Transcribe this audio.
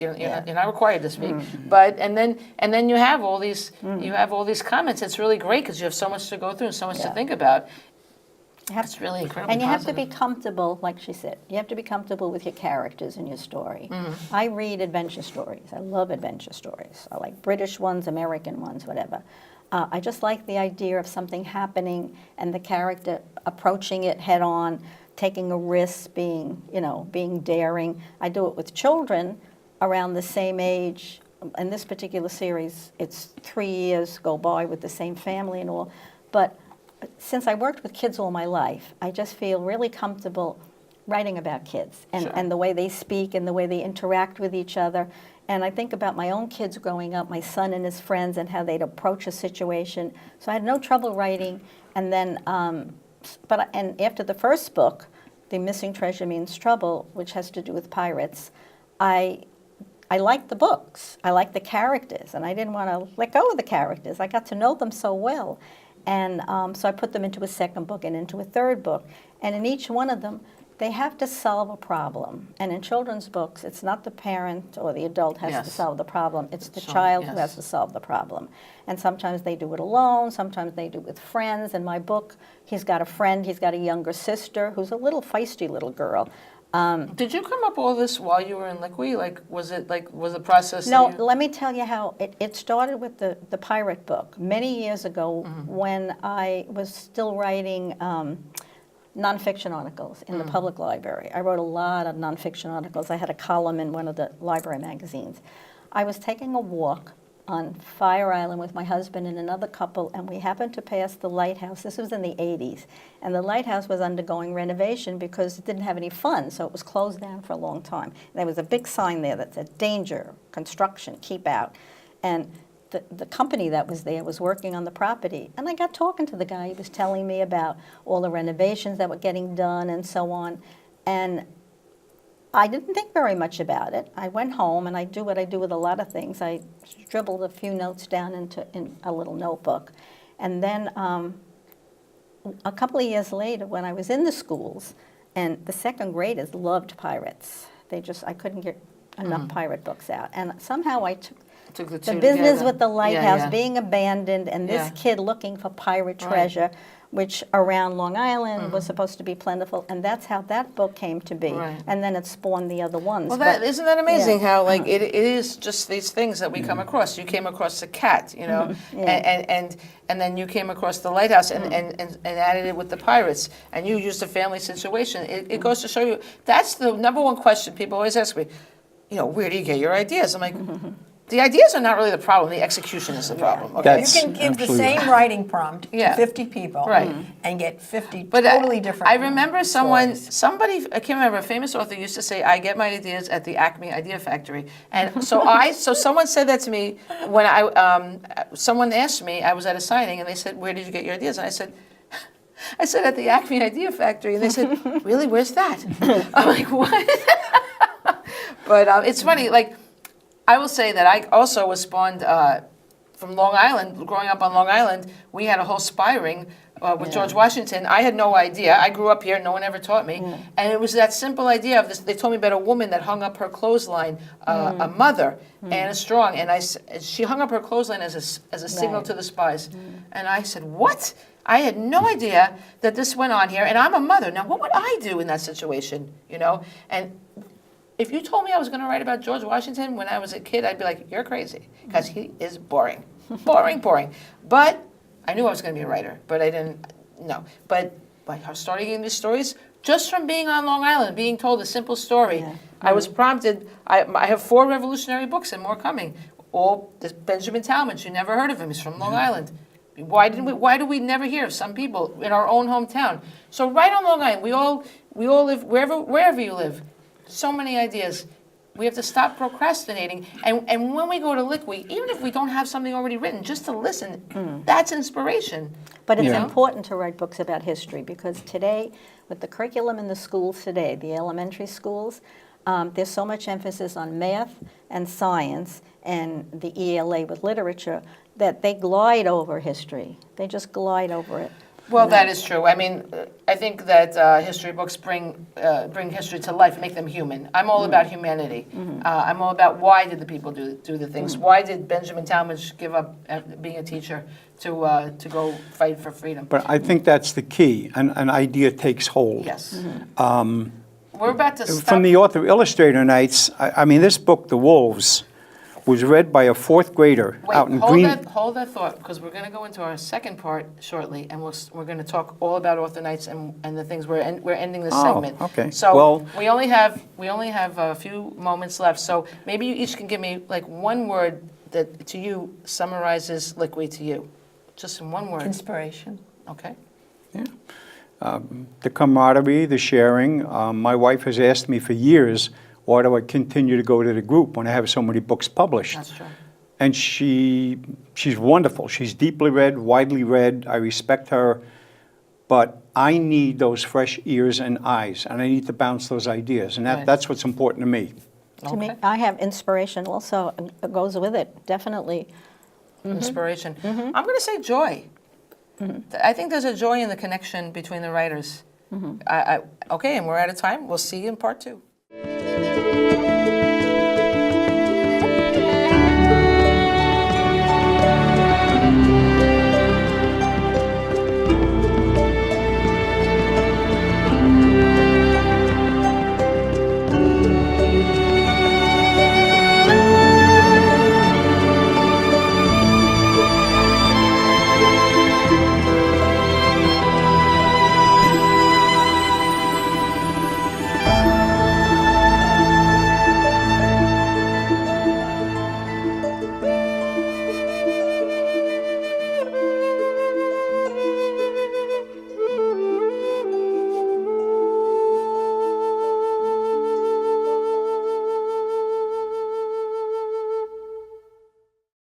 You're not required to speak, but and then you have all these comments. It's really great because you have so much to go through and so much to think about. It's really incredible. And you have to be comfortable, like she said. You have to be comfortable with your characters in your story. I read adventure stories. I love adventure stories. I like British ones, American ones, whatever. I just like the idea of something happening and the character approaching it head on, taking a risk, being daring. I do it with children around the same age. In this particular series, it's 3 years go by with the same family and all. But since I worked with kids all my life, I just feel really comfortable writing about kids and the way they speak and the way they interact with each other. And I think about my own kids growing up, my son and his friends, and how they'd approach a situation. So I had no trouble writing. And then, and after the first book, The Missing Treasure Means Trouble, which has to do with pirates, I liked the books. I liked the characters, and I didn't want to let go of the characters. I got to know them so well. And so I put them into a second book and into a third book. And in each one of them, they have to solve a problem. And in children's books, it's not the parent or the adult has to solve the problem. It's the child who has to solve the problem. And sometimes they do it alone. Sometimes they do it with friends. In my book, he's got a friend. He's got a younger sister who's a little feisty little girl. Did you come up with all this while you were in Liqui? Was the process? No, let me tell you how it started with the pirate book many years ago when I was still writing nonfiction articles in the public library. I wrote a lot of nonfiction articles. I had a column in one of the library magazines. I was taking a walk on Fire Island with my husband and another couple, and we happened to pass the lighthouse. This was in the 80s, and the lighthouse was undergoing renovation because it didn't have any funds, so it was closed down for a long time. And there was a big sign there that said, "Danger, construction, keep out." And the company that was there was working on the property, and I got talking to the guy. He was telling me about all the renovations that were getting done and so on, and I didn't think very much about it. I went home, and I do what I do with a lot of things. I scribbled a few notes down in a little notebook. And then a couple of years later, when I was in the schools, and the second graders loved pirates. I couldn't get enough pirate books out. And somehow I took the business with the lighthouse being abandoned and this kid looking for pirate treasure, which around Long Island was supposed to be plentiful, and that's how that book came to be. And then it spawned the other ones. Well, isn't that amazing how it is just these things that we come across. You came across the cat, and then you came across the lighthouse and added it with the pirates, and you used a family situation. It goes to show you, that's the number one question people always ask me, where do you get your ideas? I'm like, the ideas are not really the problem. The execution is the problem. Okay? You can give the same writing prompt to 50 people and get 50 totally different. I remember somebody, I can't remember, a famous author used to say, "I get my ideas at the Acme Idea Factory." And so someone said that to me when someone asked me, I was at a signing, and they said, "Where did you get your ideas?" And I said, "At the Acme Idea Factory." And they said, "Really? Where's that?" I'm like, "What?" But it's funny, I will say that I also was spawned from Long Island. Growing up on Long Island, we had a whole spy ring with George Washington. I had no idea. I grew up here. No one ever taught me. And it was that simple idea of this. They told me about a woman that hung up her clothesline, a mother, Anna Strong. And she hung up her clothesline as a signal to the spies. And I said, "What?" I had no idea that this went on here. And I'm a mother. Now, what would I do in that situation? And if you told me I was going to write about George Washington when I was a kid, I'd be like, "You're crazy," because he is boring. Boring. But I knew I was going to be a writer, but I didn't know. But by starting in these stories, just from being on Long Island, being told a simple story, I was prompted. I have 4 revolutionary books and more coming. All this Benjamin Talmadge, you never heard of him. He's from Long Island. Why do we never hear of some people in our own hometown? So right on Long Island, we all live wherever you live. So many ideas. We have to stop procrastinating. And when we go to Liqui, even if we don't have something already written, just to listen, that's inspiration. But it's important to write books about history because today, with the curriculum in the schools today, the elementary schools, there's so much emphasis on math and science and the ELA with literature that they glide over history. They just glide over it. Well, that is true. I mean, I think that history books bring history to life, make them human. I'm all about humanity. I'm all about why did the people do the things? Why did Benjamin Talmadge give up being a teacher to go fight for freedom? But I think that's the key. An idea takes hold. Yes. We're about to stop. From the author illustrator nights, I mean, this book, The Wolves, was read by a fourth grader out in Green. Hold that thought, because we're going to go into our second part shortly, and we're going to talk all about author nights and the things. We're ending this segment. Okay. So Well, we only have a few moments left. So maybe you each can give me like one word that to you summarizes Liquid to you, just in one word. Inspiration. Okay. Yeah. The camaraderie, the sharing. My wife has asked me for years, why do I continue to go to the group when I have so many books published? That's true. And she's wonderful. She's deeply read, widely read. I respect her. But I need those fresh ears and eyes, and I need to bounce those ideas. And Right. that's what's important to me. To me, Okay. I have inspiration also, goes with it, definitely. Inspiration. I'm going to say joy. I think there's a joy in the connection between the writers. Okay, and we're out of time. We'll see you in part 2.